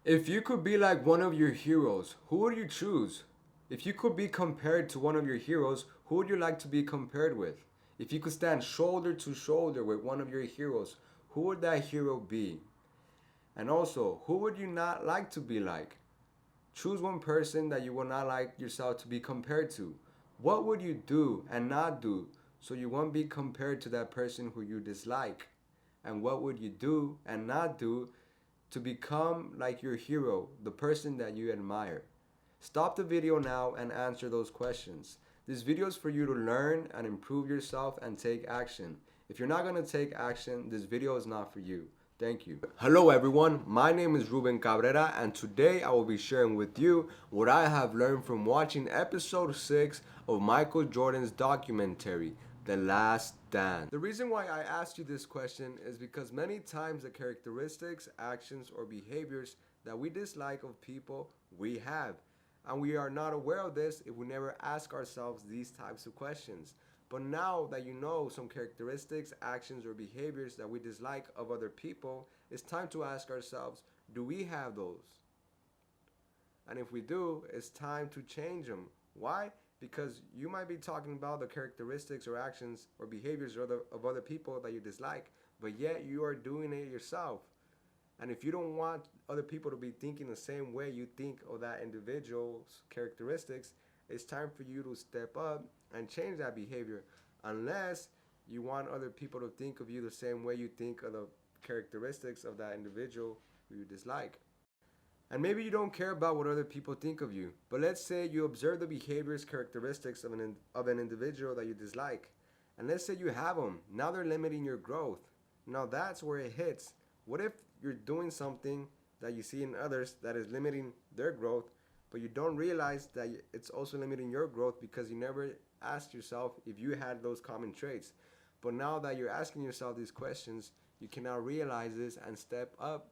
If you could be like one of your heroes, who would you choose? If you could be compared to one of your heroes, who would you like to be compared with? If you could stand shoulder to shoulder with one of your heroes, who would that hero be? And also, who would you not like to be like? Choose one person that you would not like yourself to be compared to. What would you do and not do so you won't be compared to that person who you dislike? And what would you do and not do to become like your hero, the person that you admire? Stop the video now and answer those questions. This video is for you to learn and improve yourself and take action. If you're not going to take action, this video is not for you. Thank you. Hello everyone, my name is Ruben Cabrera and today I will be sharing with you what I have learned from watching episode 6 of Michael Jordan's documentary, The Last Dance. The reason why I asked you this question is because many times the characteristics, actions, or behaviors that we dislike of people we have. And we are not aware of this if we never ask ourselves these types of questions. But now that you know some characteristics, actions, or behaviors that we dislike of other people, it's time to ask ourselves, do we have those? And if we do, it's time to change them. Why? Because you might be talking about the characteristics or actions or behaviors of other people that you dislike, but yet you are doing it yourself. And if you don't want other people to be thinking the same way you think of that individual's characteristics, it's time for you to step up and change that behavior. Unless you want other people to think of you the same way you think of the characteristics of that individual who you dislike. And maybe you don't care about what other people think of you, but let's say you observe the behaviors, characteristics of an individual that you dislike. And let's say you have them. Now they're limiting your growth. Now that's where it hits. What if you're doing something that you see in others that is limiting their growth, but you don't realize that it's also limiting your growth because you never asked yourself if you had those common traits? But now that you're asking yourself these questions, you can now realize this and step up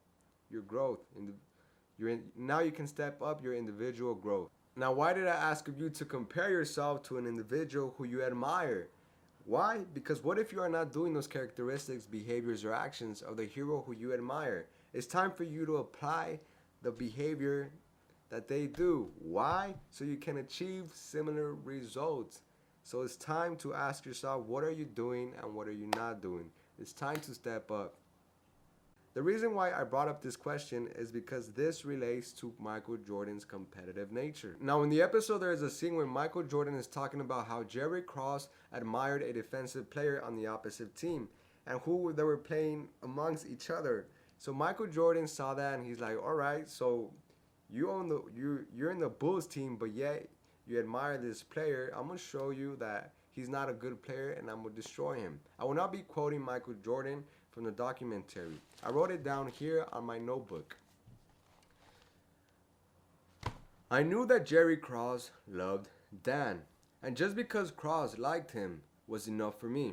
your growth. Now you can step up your individual growth. Now, why did I ask of you to compare yourself to an individual who you admire? Why? Because what if you are not doing those characteristics, behaviors, or actions of the hero who you admire? It's time for you to apply the behavior that they do. Why? So you can achieve similar results. So it's time to ask yourself, what are you doing and what are you not doing? It's time to step up. The reason why I brought up this question is because this relates to Michael Jordan's competitive nature. Now, in the episode, there is a scene where Michael Jordan is talking about how Jerry Krause admired a defensive player on the opposite team and who they were playing amongst each other. So Michael Jordan saw that and he's like, all right, so you're in the Bulls team, but yet you admire this player. I'm going to show you that he's not a good player and I'm going to destroy him. I will not be quoting Michael Jordan from the documentary. I wrote it down here on my notebook. I knew that Jerry Krause loved Dan, and just because Krause liked him was enough for me.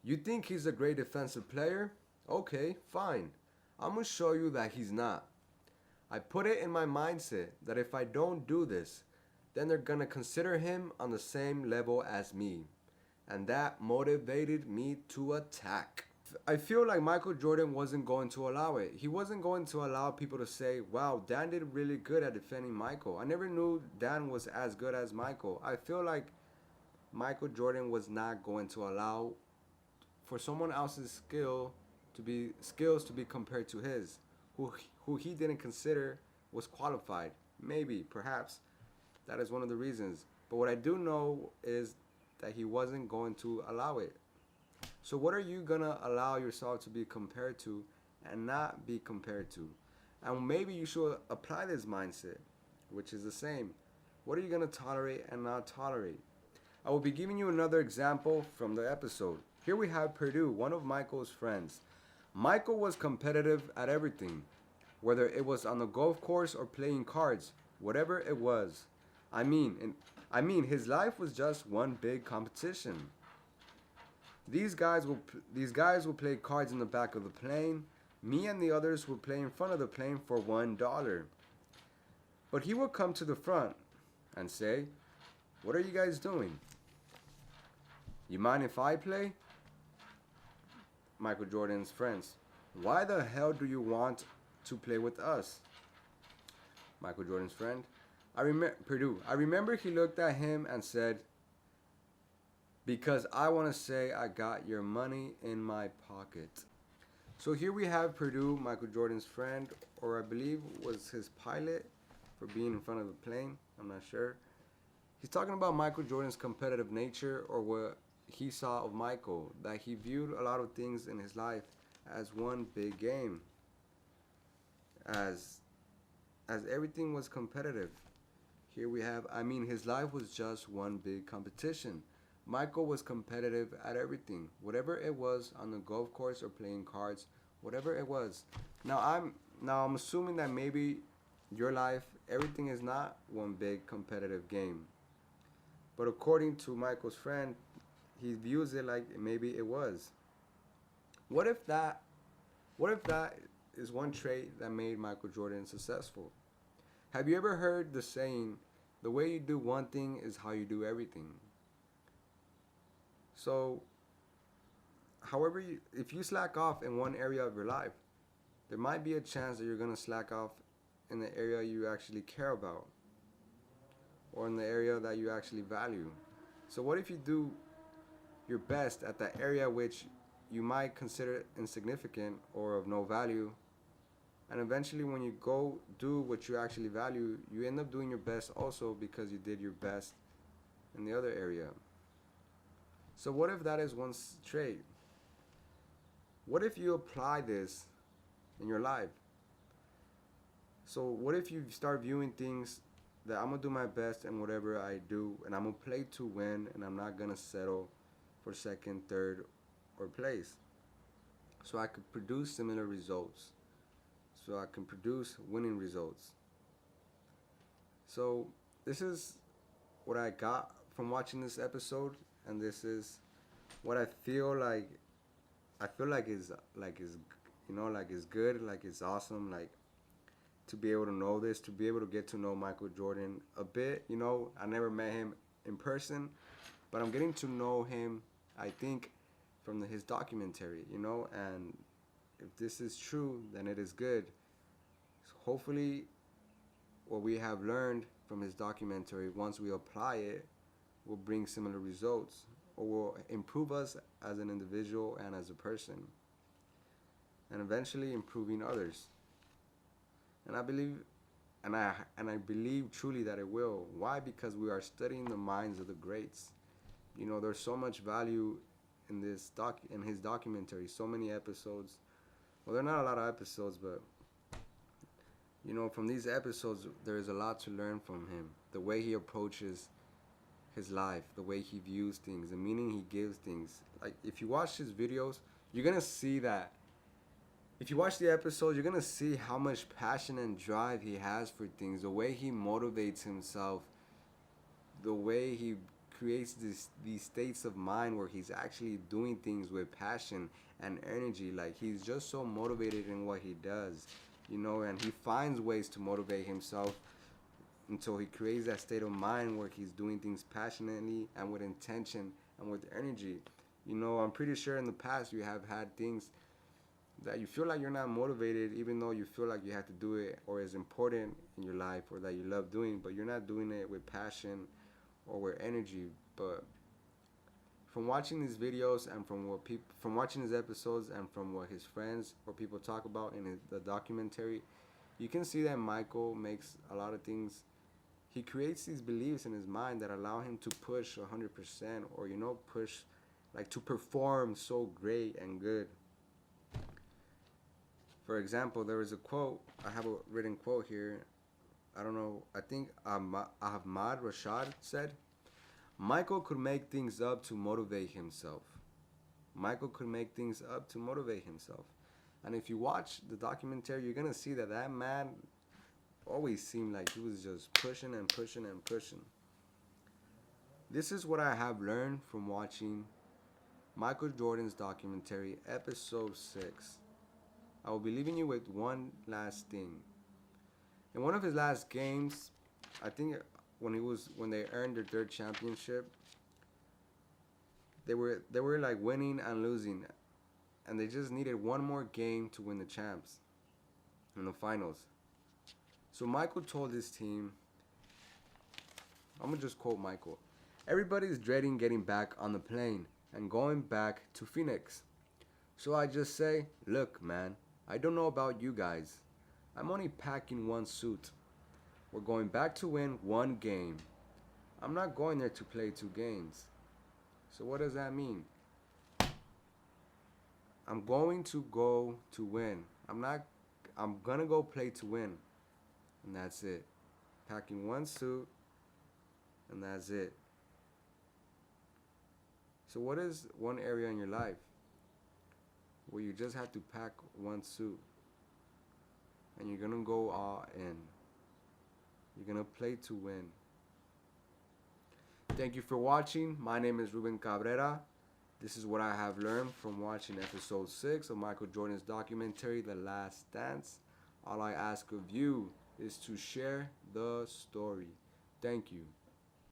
You think he's a great defensive player? Okay, fine. I'm gonna show you that he's not. I put it in my mindset that if I don't do this, then they're gonna consider him on the same level as me. And that motivated me to attack. I feel like Michael Jordan wasn't going to allow it. He wasn't going to allow people to say, wow, Dan did really good at defending Michael. I never knew Dan was as good as Michael. I feel like Michael Jordan was not going to allow for someone else's skills to be compared to his, who he didn't consider was qualified. Maybe, perhaps, that is one of the reasons. But what I do know is that he wasn't going to allow it. So what are you going to allow yourself to be compared to and not be compared to? And maybe you should apply this mindset, which is the same. What are you going to tolerate and not tolerate? I will be giving you another example from the episode. Here we have Purdue, one of Michael's friends. Michael was competitive at everything, whether it was on the golf course or playing cards, whatever it was. I mean, his life was just one big competition. These guys will play cards in the back of the plane. Me and the others will play in front of the plane for $1. But he will come to the front and say, what are you guys doing? You mind if I play? Michael Jordan's friends. Why the hell do you want to play with us? Michael Jordan's friend. Purdue. I remember he looked at him and said, "Because I want to say I got your money in my pocket." So here we have Purdue, Michael Jordan's friend, or I believe was his pilot for being in front of the plane. I'm not sure. He's talking about Michael Jordan's competitive nature, or what he saw of Michael, that he viewed a lot of things in his life as one big game, as everything was competitive. Here we have, I mean, his life was just one big competition. Michael was competitive at everything, whatever it was on the golf course or playing cards, whatever it was. Now I'm assuming that maybe your life, everything is not one big competitive game. But according to Michael's friend, he views it like maybe it was. What if that what if that is one trait that made Michael Jordan successful? Have you ever heard the saying, the way you do one thing is how you do everything? So, however, if you slack off in one area of your life, there might be a chance that you're going to slack off in the area you actually care about or in the area that you actually value. So, what if you do your best at that area which you might consider insignificant or of no value, and eventually when you go do what you actually value, you end up doing your best also because you did your best in the other area. So what if that is one trait? What if you apply this in your life? So what if you start viewing things that I'm gonna do my best in whatever I do, and I'm gonna play to win, and I'm not gonna settle for second, third, or place. So I could produce similar results. So I can produce winning results. So this is what I got from watching this episode, and this is what I feel like. I feel like is good, like it's awesome, like to be able to know this, to be able to get to know Michael Jordan a bit. I never met him in person, but I'm getting to know him, I think, from his documentary, and if this is true, then it is good. So hopefully, what we have learned from his documentary, once we apply it, will bring similar results or will improve us as an individual and as a person, and eventually improving others. And I believe and I believe truly that it will. Why? Because we are studying the minds of the greats. There's so much value in his documentary. So many episodes. Well, there are not a lot of episodes, but from these episodes, there is a lot to learn from him. The way he approaches his life, the way he views things, the meaning he gives things. Like if you watch his videos, you're gonna see that. If you watch the episodes, you're gonna see how much passion and drive he has for things. The way he motivates himself, the way he creates these states of mind where he's actually doing things with passion and energy. Like he's just so motivated in what he does, and he finds ways to motivate himself until he creates that state of mind where he's doing things passionately and with intention and with energy. I'm pretty sure in the past you have had things that you feel like you're not motivated, even though you feel like you have to do it or is important in your life or that you love doing, but you're not doing it with passion or with energy. But from watching these videos and from watching his episodes and from what his friends or people talk about in the documentary, you can see that Michael makes a lot of things. He creates these beliefs in his mind that allow him to push 100% or push, like, to perform so great and good. For example, there was a quote. I have a written quote here. I don't know. I think Ahmad Rashad said, Michael could make things up to motivate himself. Michael could make things up to motivate himself. And if you watch the documentary, you're going to see that man always seemed like he was just pushing and pushing and pushing. This is what I have learned from watching Michael Jordan's documentary, episode 6. I will be leaving you with one last thing. In one of his last games, I think when they earned their third championship, they were like winning and losing, and they just needed one more game to win the champs in the finals. So Michael told his team, I'm gonna just quote Michael. Everybody's dreading getting back on the plane and going back to Phoenix. So I just say, look, man, I don't know about you guys. I'm only packing one suit. We're going back to win one game. I'm not going there to play 2 games. So what does that mean? I'm going to go to win. I'm gonna go play to win. And that's it. Packing one suit, and that's it. So what is one area in your life where you just have to pack one suit and you're gonna go all in? You're gonna play to win. Thank you for watching. My name is Ruben Cabrera. This is what I have learned from watching episode 6 of Michael Jordan's documentary, The Last Dance. All I ask of you is to share the story. Thank you.